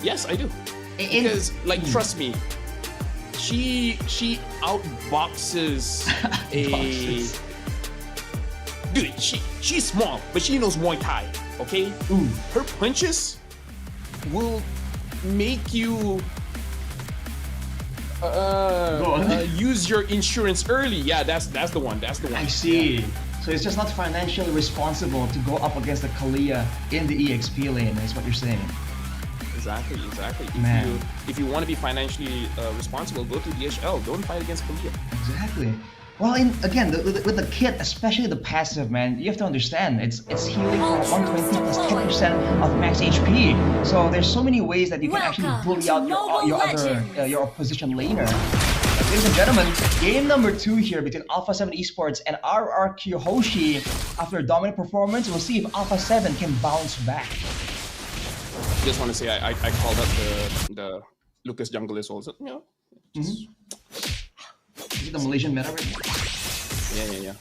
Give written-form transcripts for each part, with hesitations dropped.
Yes, I do. Because, like, trust me, she outboxes a dude. She's small, but she knows Muay Thai. Okay, her punches will make you use your insurance early. Yeah, that's the one. That's the one. I see. Yeah. So it's just not financially responsible to go up against the Kalia in the EXP lane, is what you're saying. Exactly. Man. If you want to be financially responsible, go to DHL. Don't fight against Kalia. Exactly. Well, again, with the kit, especially the passive, man, you have to understand it's healing for 120 plus 10% of max HP. So there's so many ways that you can actually bully out your opposition laner. Ladies and gentlemen, game number 2 here between Alpha 7 Esports and RRQ Hoshi. After a dominant performance, we'll see if Alpha 7 can bounce back. Just want to say I called up the Lucas Jungle is also, you know. Is it the Malaysian meta right now? Yeah.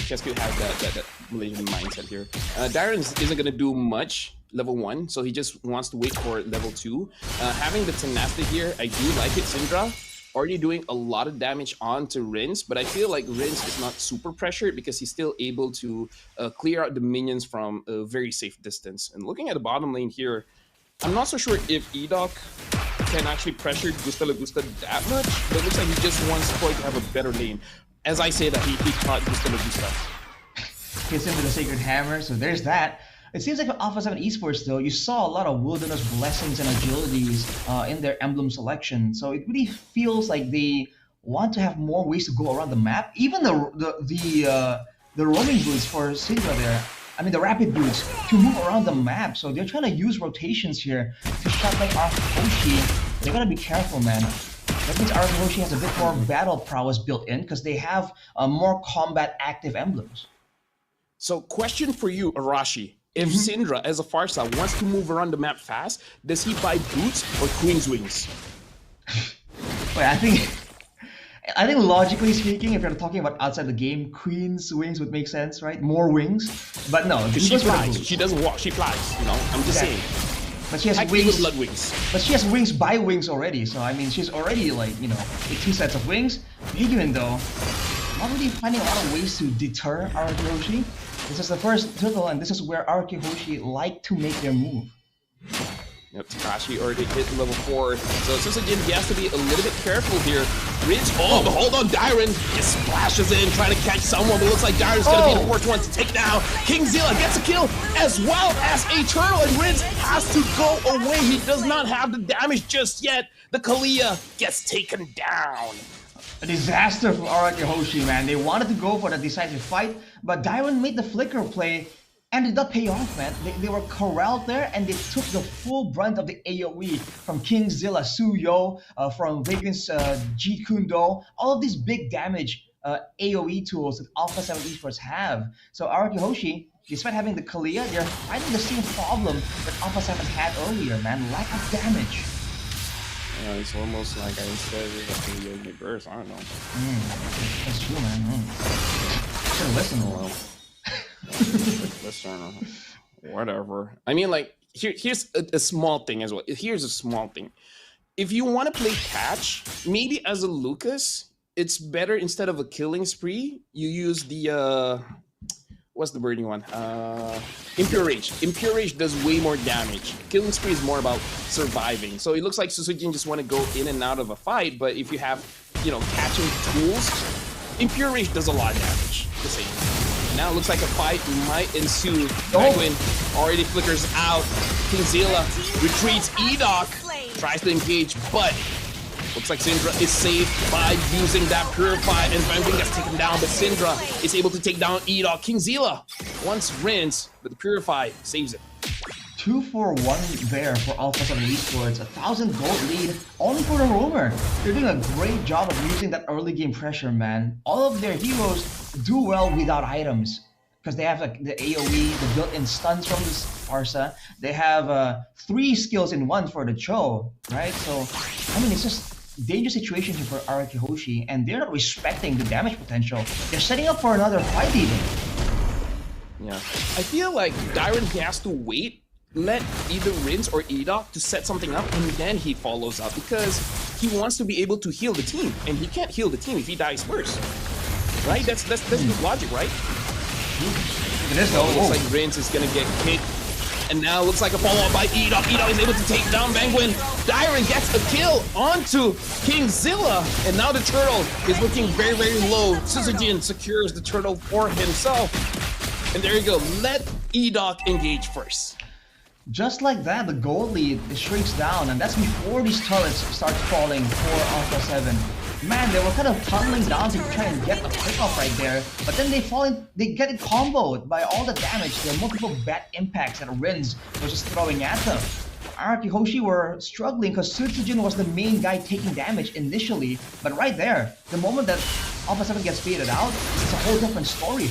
Chesky has that Malaysian mindset here. Darren isn't going to do much level 1, so he just wants to wait for level 2. Having the tenacity here, I do like it. Syndra already doing a lot of damage onto Rince, but I feel like Rince is not super pressured because he's still able to clear out the minions from a very safe distance. And looking at the bottom lane here, I'm not so sure if Edoc can actually pressure Gusta Lagusta that much, but it looks like he just wants Troy to have a better lane. As I say that, he caught Gusta Lagusta. Hits him with a Sacred Hammer, so there's that. It seems like for Alpha 7 Esports though, you saw a lot of Wilderness Blessings and Agilities in their emblem selection. So it really feels like they want to have more ways to go around the map. Even the roaming boots for Syndra there, I mean the rapid boots, to move around the map. So they're trying to use rotations here to shut down RRQ Hoshi. They gotta be careful, man. That means RRQ Hoshi has a bit more battle prowess built in because they have more combat active emblems. So question for you, Arashi. If Syndra, as a Farsa, wants to move around the map fast, does he buy boots or Queen's Wings? Wait, I think logically speaking, if you're talking about outside the game, Queen's Wings would make sense, right? More wings, but no, she flies. She doesn't walk. She flies. You know, I'm just saying. But she has wings. Blood wings. But she has wings by wings already. So I mean, she's already like with 2 sets of wings. Meguin though, not really finding a lot of ways to deter RRQ Hoshi. This is the first turtle, and this is where RRQ Hoshi like to make their move. Yep, Takashi already hit level 4. So since again, he has to be a little bit careful here. Ridge, hold on, Dyron just splashes in, trying to catch someone, but it looks like Dyron's going to be the first one to take down. King Zilla gets a kill, as well as a turtle, and Ridge has to go away. He does not have the damage just yet. The Kalia gets taken down. A disaster for RRQ Hoshi, man. They wanted to go for the decisive fight, but Dyron made the flicker play and did not pay off, man. They were corralled there and they took the full brunt of the AoE from King Zilla, Suyo, from Vagrant's Jeet Kune Do. All of these big damage AoE tools that Alpha 7 Esports have. So RRQ Hoshi, despite having the Kalia, they're fighting the same problem that Alpha 7 had earlier, man. Lack of damage. Yeah, it's almost like I said with the Yogi Burst. I don't know. That's true, man. Should listen a little. Listen, whatever. I mean, like, here's a small thing as well. Here's a small thing. If you want to play catch, maybe as a Lucas, it's better instead of a killing spree, you use the what's the burning one? Impure Rage. Impure Rage does way more damage. Killing Spree is more about surviving. So it looks like Susujin just want to go in and out of a fight, but if you have, catching tools, Impure Rage does a lot of damage. The same. Now it looks like a fight might ensue. Penguin already flickers out. King Zilla retreats. Edoc tries to engage, but looks like Syndra is saved by using that Purify, and Penguin gets taken down, but Syndra is able to take down Edoc. King Zilla once rinse, but the Purify saves it. 2 for 1 there for Alpha 7 Esports. 1,000 gold lead only for the roamer. They're doing a great job of using that early game pressure, man. All of their heroes do well without items because they have the AoE, the built-in stuns from the Sparsa. They have 3 skills in 1 for the Cho, right? So, I mean, it's just dangerous situation here for RRQ Hoshi, and they're not respecting the damage potential. They're setting up for another fight even. Yeah, I feel like Dyron has to wait let either Rince or Edok to set something up, and then he follows up because he wants to be able to heal the team, and he can't heal the team if he dies first. Right? That's the logic, right? It is though. Looks like Rince is gonna get kicked. And now looks like a follow-up by Edok. Edok is able to take down Bangwin. Dyron gets a kill onto Kingzilla. And now the turtle is looking very, very low. Suzujin secures the turtle for himself. And there you go. Let Edok engage first. Just like that, the gold lead shrinks down, and that's before these turrets start falling for Alpha 7. Man, they were kind of tunneling down to try and get a pick off right there, but then they get it comboed by all the damage, the multiple bat impacts that Rins was just throwing at them. Araki Hoshi were struggling because Sutsujin was the main guy taking damage initially, but right there, the moment that Alpha 7 gets faded out, it's a whole different story.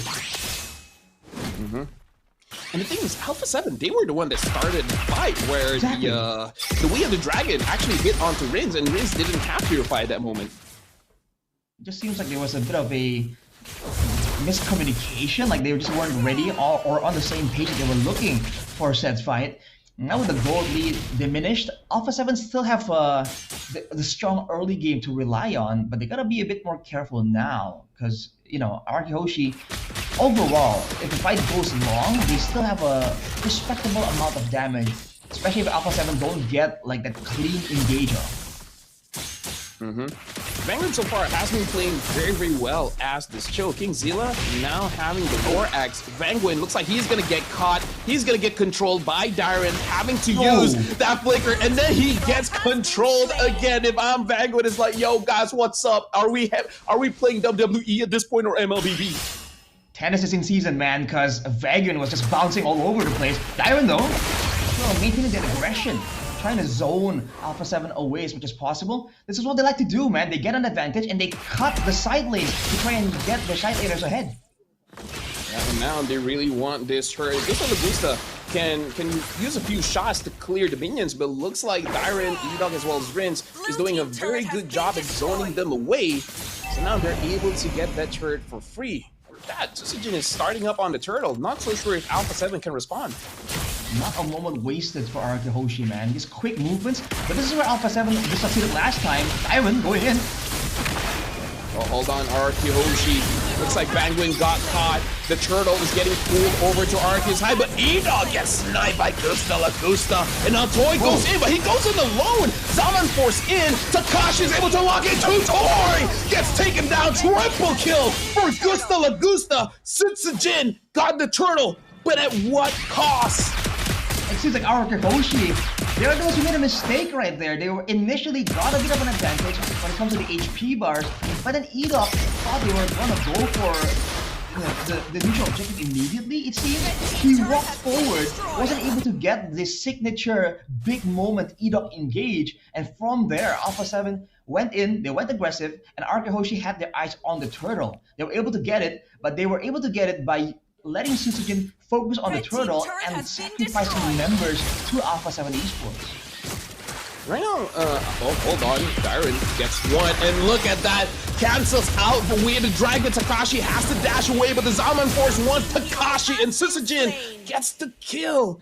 And the thing is, Alpha 7, they were the one that started the fight where Exactly. the Way of the Dragon actually hit onto Rins, and Rins didn't have Purify at that moment. It just seems like there was a bit of a miscommunication, like they just weren't ready or on the same page that they were looking for said fight. Now with the gold lead diminished, Alpha 7 still have the strong early game to rely on, but they gotta be a bit more careful now, because, you know, Araki Hoshi, overall, if the fight goes long, they still have a respectable amount of damage, especially if Alpha 7 don't get like that clean engager. Vanguard so far has been playing very, very well as this chill. Kingzilla now having the War Axe. Vanguard looks like he's gonna get caught. He's gonna get controlled by Dyron, having to use that flicker, and then he gets controlled again. If I'm Vanguard, it's like, yo guys, what's up? Are we playing WWE at this point or MLBB? Tennis is in season, man, because Vagrant was just bouncing all over the place. Dyron, though, well, maintaining that aggression, trying to zone Alpha 7 away as much as possible. This is what they like to do, man. They get an advantage and they cut the side lanes to try and get their side laners ahead. Yeah, and now they really want this turret. Gusta Lagusta can use a few shots to clear the minions, but looks like Dyron, Edok, as well as Rince is doing a very good job at zoning them away. So now they're able to get that turret for free. That Susujin is starting up on the turtle. Not so sure if Alpha 7 can respond. Not a moment wasted for Araki Hoshi, man. These quick movements, but this is where Alpha 7 just succeeded last time. Dyron going in. Oh, hold on, Araki Hoshi. Looks like Bangwin got caught. The turtle is getting pulled over to Araki's high, but Edok gets sniped by Gusta Lagusta. And now Toy goes in, but he goes in alone. Zaman Force in. Takashi is able to lock into Toy. Gets taken down. Triple kill for Gusta Lagusta. Sutsujin got the turtle, but at what cost? It seems like Araki Hoshi, they are those who made a mistake right there. They were initially got a bit of an advantage when it comes to the HP bars, but then Edok thought they were gonna go for the neutral objective immediately. It seemed he walked forward, wasn't able to get this signature big moment Edok engage, and from there Alpha 7 went in, they went aggressive, and Araki Hoshi had their eyes on the turtle. They were able to get it, but they were able to get it by letting Susujin focus on the turtle and sacrificing members to Alpha 7 Esports. Right now, oh, hold on. Dyron gets one, and look at that. Cancels out the Way of the Dragon. Takashi has to dash away, but the Zaman Force wants Takashi, and Susujin gets the kill.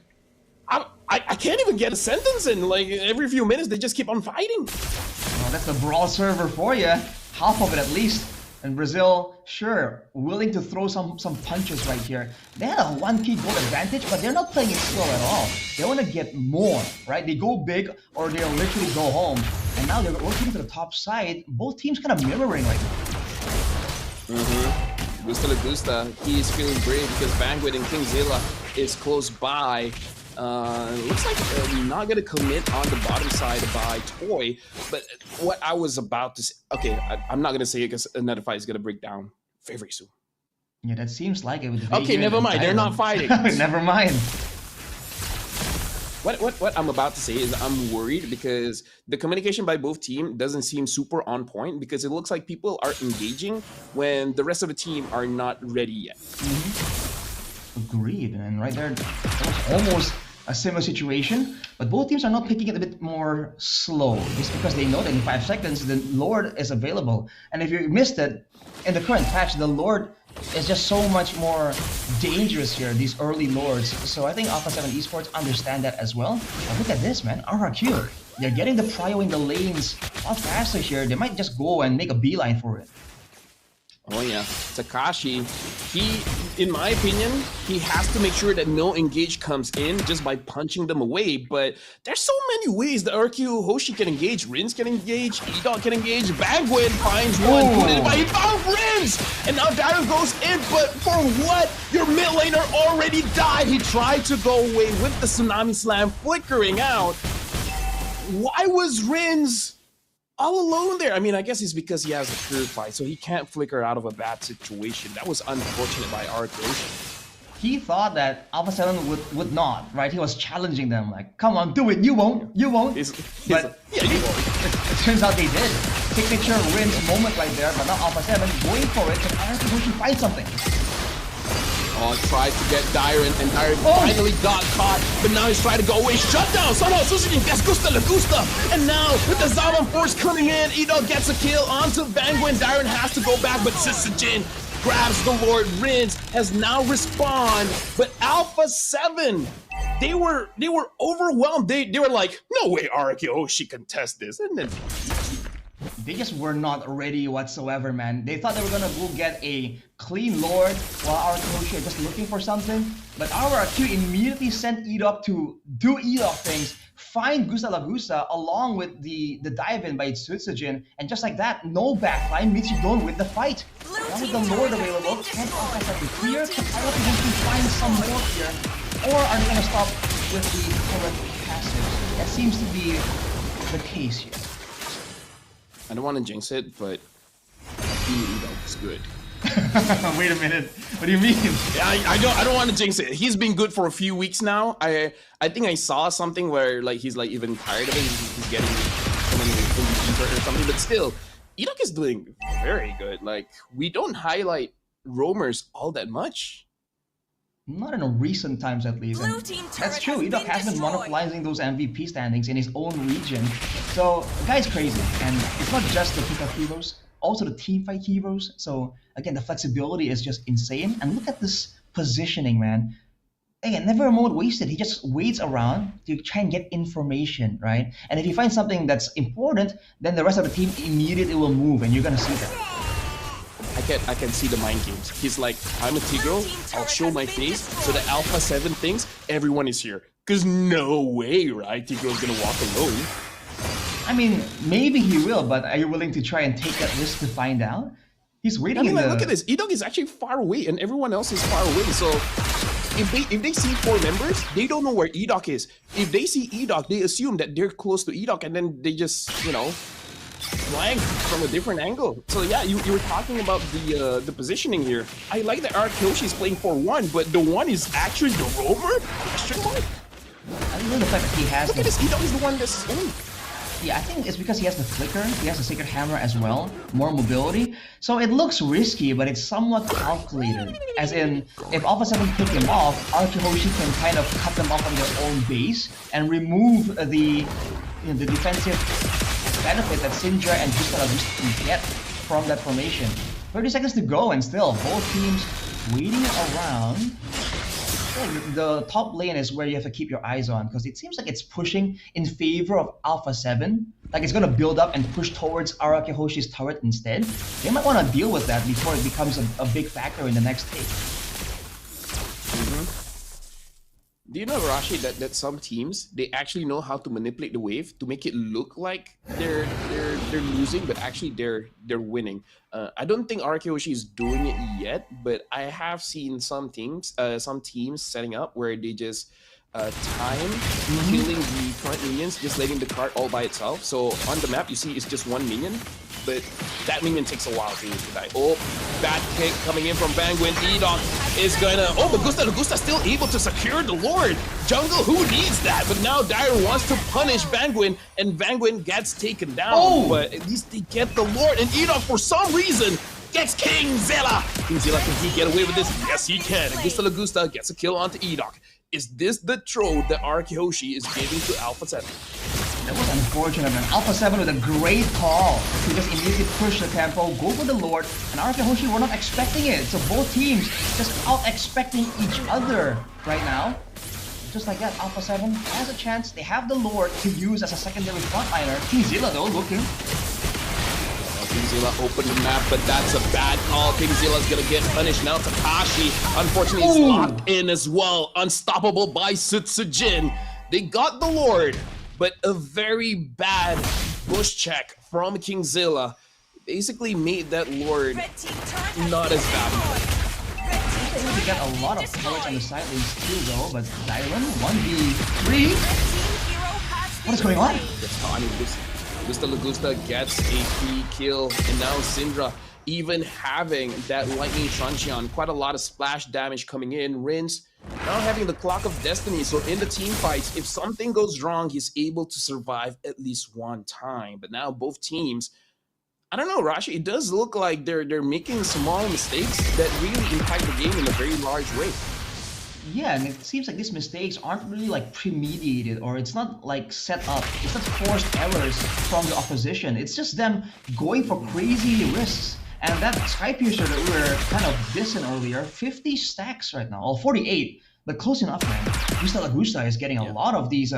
I can't even get a sentence in. Like, every few minutes, they just keep on fighting. Well, that's the Brawl server for you. Half of it at least. And Brazil, sure, willing to throw some punches right here. They had a 1k gold advantage, but they're not playing it slow at all. They want to get more, right? They go big or they'll literally go home. And now they're working to the top side. Both teams kind of mirroring right now. Gusta Lagusta, he is feeling brave because Vanguard and Kingzilla is close by. Looks like they're not going to commit on the bottom side by Toy, but what I was about to say, okay, I'm not going to say it because another fight is going to break down very, very soon. Yeah, that seems like it. With okay, never mind. They're not fighting. Never mind. What I'm about to say is I'm worried because the communication by both teams doesn't seem super on point because it looks like people are engaging when the rest of the team are not ready yet. Agreed. And right there, that was almost a similar situation, but both teams are not picking it a bit more slow. It's because they know that in 5 seconds the Lord is available, and if you missed it in the current patch, the Lord is just so much more dangerous here. These early Lords. So I think Alpha 7 Esports understand that as well. But look at this, man. RRQ. They're getting the prio in the lanes a lot faster here. They might just go and make a beeline for it. Oh yeah, Takashi, in my opinion, he has to make sure that no engage comes in just by punching them away, but there's so many ways that RQ Hoshi can engage, Rins can engage, E-Dog can engage, Bagwin finds one, put it by, he found Rins! And now Dario goes in, but for what? Your mid laner already died! He tried to go away with the Tsunami Slam flickering out. Why was Rins all alone there? I mean, I guess it's because he has a purify, so he can't flicker out of a bad situation. That was unfortunate by RQ. He thought that Alpha 7 would not, right? He was challenging them, like, come on, do it, you won't. Yeah, you won't. It turns out they did. Signature wins moment right there, but now Alpha 7 going for it, and RQ find something. Oh, tried to get Dire, and Dire finally got caught, but now he's trying to go away. Shut down! Somehow Suzuki gets Gusta Lagusta, and now with the Zaman Force coming in, Edo gets a kill onto Bangwin. Dire has to go back, but Sisajin grabs the Lord. Rins has now respawned, but Alpha 7, they were overwhelmed. They were like, no way RKO, she can test this. And then they just were not ready whatsoever, man. They thought they were gonna go get a clean Lord while our coach are just looking for something. But our Q immediately sent Edok to do Edok things, find Gusta Lagusa along with the dive-in by Suitsujin, and just like that, no backline means you don't win the fight. Now with the Lord available, can Alpha have to clear? Can Alpha find some more here? Or are they gonna stop with the current passive? That seems to be the case here. I don't want to jinx it, but Edok is good. Wait a minute. What do you mean? I don't want to jinx it. He's been good for a few weeks now. I think I saw something where like he's like even tired of it. He's getting someone or something, but still, Edok is doing very good. Like we don't highlight roamers all that much. Not in recent times, at least. And that's true. Edok has been monopolizing those MVP standings in his own region. So the guy's crazy, and it's not just the pickup heroes, also the teamfight heroes. So again, the flexibility is just insane. And look at this positioning, man. Again, never a moment wasted. He just waits around to try and get information, right? And if he finds something that's important, then the rest of the team immediately will move, and you're gonna see that. I can see the mind games. He's like, I'm a Tigro, I'll show my face, so the Alpha 7 thinks everyone is here. Cause no way, right? Tigro's gonna walk alone. I mean, maybe he will, but are you willing to try and take that risk to find out? He's waiting. I mean, like, look at this. Edok is actually far away, and everyone else is far away. So if they see 4 members, they don't know where Edok is. If they see Edok, they assume that they're close to Edok, and then they just, you know, flank from a different angle. So yeah, you were talking about the positioning here. I like that Hoshi is playing for 1, but the 1 is actually the roamer? Question mark? I love the fact that he has. Look at this. Edok is the one that's in. Yeah, I think it's because he has the flicker, he has the Sacred Hammer as well, more mobility. So it looks risky, but it's somewhat calculated. As in, if Alpha 7 pick him off, Hoshi can kind of cut them off on their own base and remove the defensive benefit that Syndra and Gustav can get from that formation. 30 seconds to go, and still both teams waiting around. The top lane is where you have to keep your eyes on, because it seems like it's pushing in favor of Alpha 7. Like it's going to build up and push towards Araki Hoshi's turret instead. They might want to deal with that before it becomes a big factor in the next take. Do you know, Rashi, that some teams, they actually know how to manipulate the wave to make it look like they're losing, but actually they're winning. I don't think Arkeoshi is doing it yet, but I have seen some teams setting up where they just time killing the current minions, just letting the cart all by itself. So on the map, you see it's just 1 minion, but that minion takes a while to die. Oh, bad kick coming in from Bangwin. Edok is gonna... Oh, but Gusta still able to secure the Lord. Jungle, who needs that? But now Dire wants to punish Bangwin, and Bangwin gets taken down. Oh. But at least they get the Lord, and Edok, for some reason, gets King Zella. King Zella, can he get away with this? Yes, he can. And Gusta gets a kill onto Edok. Is this the throw that Hoshi is giving to Alpha 7? That was unfortunate, man. Alpha 7 with a great call to just immediately push the tempo, go for the Lord, and Hoshi were not expecting it. So both teams just out-expecting each other right now. Just like that, Alpha 7 has a chance. They have the Lord to use as a secondary frontliner. Kingzilla though, looking. Kingzilla opened the map, but that's a bad call. Kingzilla's gonna get punished now. Takashi, unfortunately, is locked in as well. Unstoppable by Sutsujin. They got the Lord, but a very bad bush check from Kingzilla basically made that Lord not as valuable. They got a lot of points on the side lanes too though, but Dylan 1v3? What is going on? Gusta Lagusta gets a free kill, and now Syndra even having that lightning truncheon, quite a lot of splash damage coming in. Rinse now having the Clock of Destiny, so in the team fights, if something goes wrong, he's able to survive at least one time. But now both teams, I don't know, Rashi, it does look like they're making small mistakes that really impact the game in a very large way. Yeah, and it seems like these mistakes aren't really like premeditated, or it's not like set up. It's not forced errors from the opposition. It's just them going for crazy risks. And that Skypiercer that we were kind of dissing earlier, 50 stacks right now, or 48, but close enough, man. Gusta Lagusta is getting a lot of these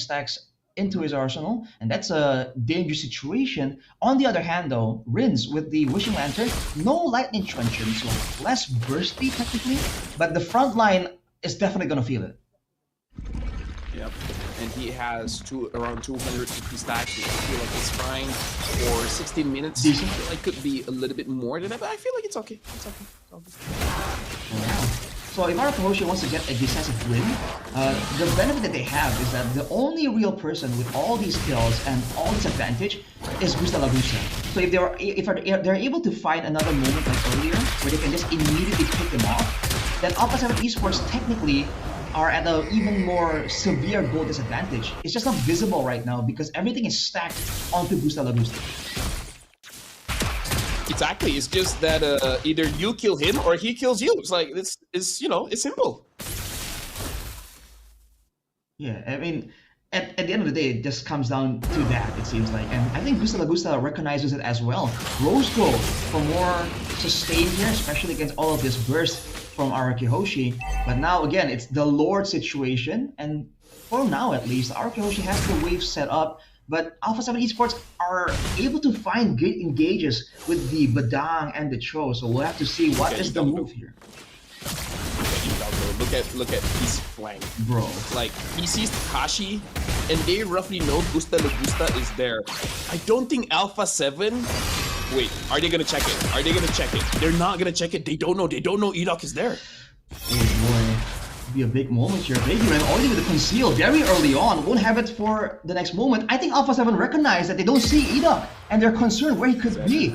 stacks into his arsenal, and that's a dangerous situation. On the other hand, though, Rins with the Wishing Lantern, no Lightning Truncheon, so less bursty technically, but the front line is definitely gonna feel it. Yep, and he has around 250 stacks, which I feel like is fine for 16 minutes. Decent. I feel like could be a little bit more than that, but I feel like it's okay. It's okay. It's all good. Yeah. So if Hoshi wants to get a decisive win, the benefit that they have is that the only real person with all these kills and all this advantage is Gusta Lagusta. So if they're able to find another moment like earlier where they can just immediately pick them off, then Alpha 7 Esports technically are at an even more severe goal disadvantage. It's just not visible right now because everything is stacked onto Gusta Lagusta. Exactly. It's just that either you kill him or he kills you. It's like it's it's simple. Yeah, I mean, at the end of the day, it just comes down to that. It seems like, and I think Gusta Lagusta recognizes it as well. Rose gold for more sustain here, especially against all of this burst from Hoshi. But now again, it's the Lord situation, and for now at least, Hoshi has the wave set up. But Alpha 7 Esports are able to find good engages with the Badang and the Cho, so we'll have to see what is the move here. Look at his flank, bro. Like he sees Takashi, and they roughly know Gusta Lagusta is there. I don't think Alpha 7. Wait, are they gonna check it? Are they gonna check it? They're not gonna check it. They don't know. They don't know Edok is there. Oh boy. Be a big moment here. Baby ran already with the conceal very early on. Won't have it for the next moment. I think Alpha 7 recognize that they don't see Edok and they're concerned where he could be.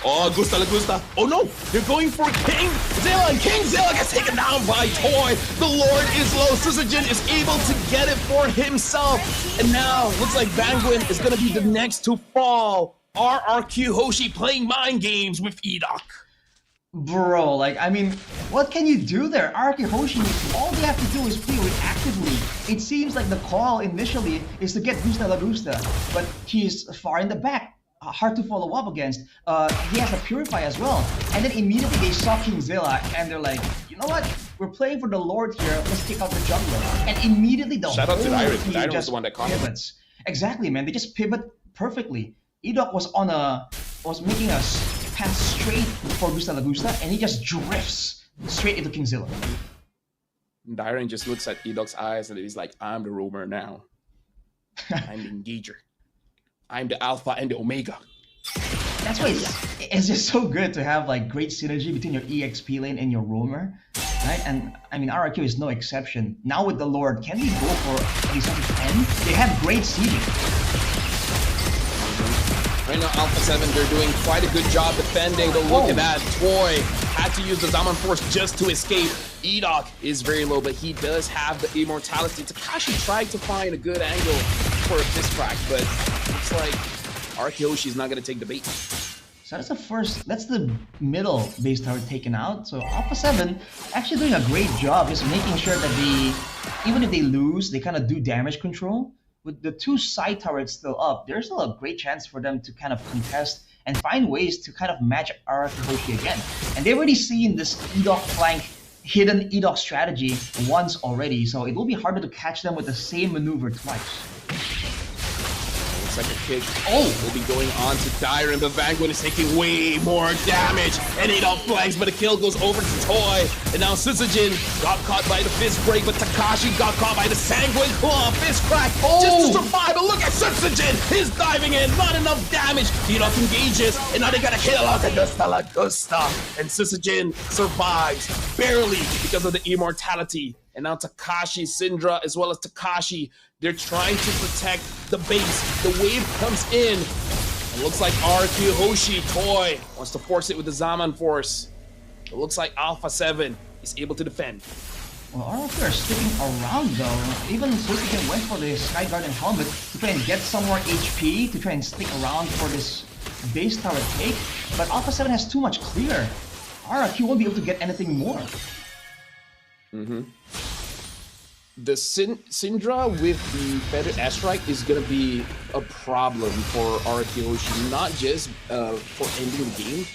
Oh, Gusta Lagusta. Oh no, they're going for Kingzilla, and Kingzilla gets taken down by Toy. The Lord is low. Sutsujin is able to get it for himself. And now, looks like Banguin is going to be the next to fall. RRQ Hoshi playing mind games with Edok. Bro, like, I mean, what can you do there? Hoshi, all they have to do is play reactively. It seems like the call initially is to get Gusta Lagusta, but he's far in the back. Hard to follow up against. He has a Purify as well. And then immediately they saw Kingzilla and they're like, you know what? We're playing for the Lord here. Let's take out the jungler. And immediately the Shout whole out to Iron. team Iron was just the one that caught him. pivots. Exactly, man. They just pivot perfectly. Edok was making a pass straight for Gusta Lagusta, and he just drifts straight into Kingzilla. Dyron just looks at Edok's eyes and he's like, I'm the roamer now. I'm the engager. I'm the alpha and the omega. That's why it's just so good to have like great synergy between your EXP lane and your roamer, right? And I mean, RRQ is no exception. Now with the Lord, can they go for a decisive 10? They have great sieging. Right now, Alpha 7, they're doing quite a good job defending. But look at that. Toy had to use the Zaman Force just to escape. Edok is very low, but he does have the immortality. Takashi tried to find a good angle for a fist crack, but looks like Hoshi's not going to take the bait. So that's the first, that's the middle base tower taken out. So Alpha 7 actually doing a great job just making sure that they, even if they lose, they kind of do damage control. With the two side turrets still up, there's still a great chance for them to kind of contest and find ways to kind of match Araki Hoshi again. And they've already seen this Edok flank, hidden Edok strategy once already, so it will be harder to catch them with the same maneuver twice. Looks like a kick. Oh, will be going on to Dyron, but Vanguard is taking way more damage. And Adolf flanks, but a kill goes over to Toy. And now Sutsujin got caught by the fist break, but Takashi got caught by the Sanguine Claw. Fist crack just to survive. But look at Sutsujin. He's diving in. Not enough damage. Edolf engages. And now they got to hit a lot of Lagusta. And Sutsujin survives. Barely because of the immortality. And now Takashi, Syndra, as well as Takashi, they're trying to protect the base. The wave comes in. It looks like RQ Hoshi Toy wants to force it with the Zaman Force. It looks like Alpha 7 is able to defend. Well, RQ are sticking around though. Even Suzuki went for the Sky Guardian helmet to try and get some more HP, to try and stick around for this base tower take. But Alpha 7 has too much clear. RQ won't be able to get anything more. The Syndra with the Feathered Astrike is going to be a problem for RQ Hoshi, not just for ending the game,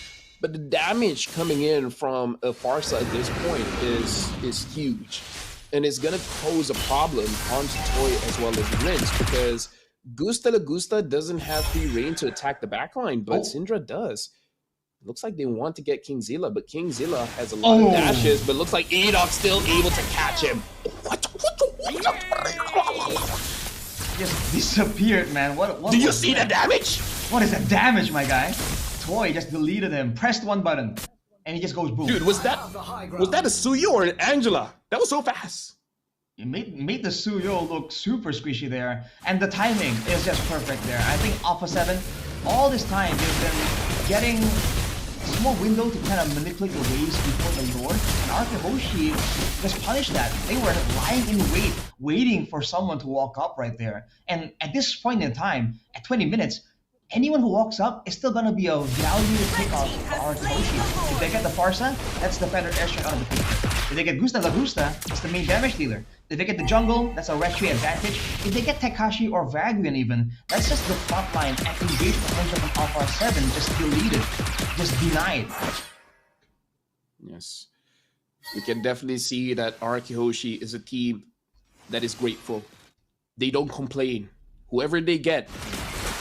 but the damage coming in from a Farsa at this point is huge. And it's going to pose a problem onto Toy as well as Rince, because Gusta Lagusta doesn't have free reign to attack the backline, but Syndra does. Looks like they want to get King Zilla, but King Zilla has a lot of dashes, but looks like Adok's still able to catch him. Just disappeared, man. What Do you see the damage? What is the damage, my guy? Toy just deleted him, pressed one button, and he just goes boom. Dude, was that a Suyu or an Angela? That was so fast. It made the Suyo look super squishy there, and the timing is just perfect there. I think Alpha 7, all this time, they've been getting a small window to kind of manipulate the waves before the Lord, and RQ Hoshi just punished that. They were lying in wait, waiting for someone to walk up right there. And at this point in time, at 20 minutes, anyone who walks up is still going to be a value pickup for RQ Hoshi. If they get the Farsa, that's the Feather Airstrike out of the picture. If they get Gusta Lagusta, it's the main damage dealer. If they get the jungle, that's a retry advantage. If they get Takashi or Vaguian even, that's just the front line and engage potential from Alpha 7 just deleted, just denied. Yes. We can definitely see that RQ Hoshi is a team that is grateful. They don't complain. Whoever they get,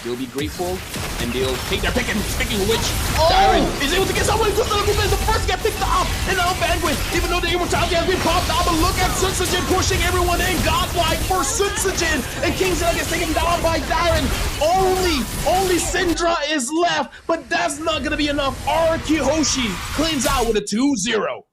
they'll be grateful and they'll take their pick. And speaking of which, Darren is able to get someone who's the first to get picked up. And now Vanguard, even though the immortality has been popped out, but look at Sutsujin pushing everyone in. Godlike for Sutsujin. And King Zilla gets taken down by Darren. Only Syndra is left, but that's not going to be enough. RQ Hoshi cleans out with a 2-0.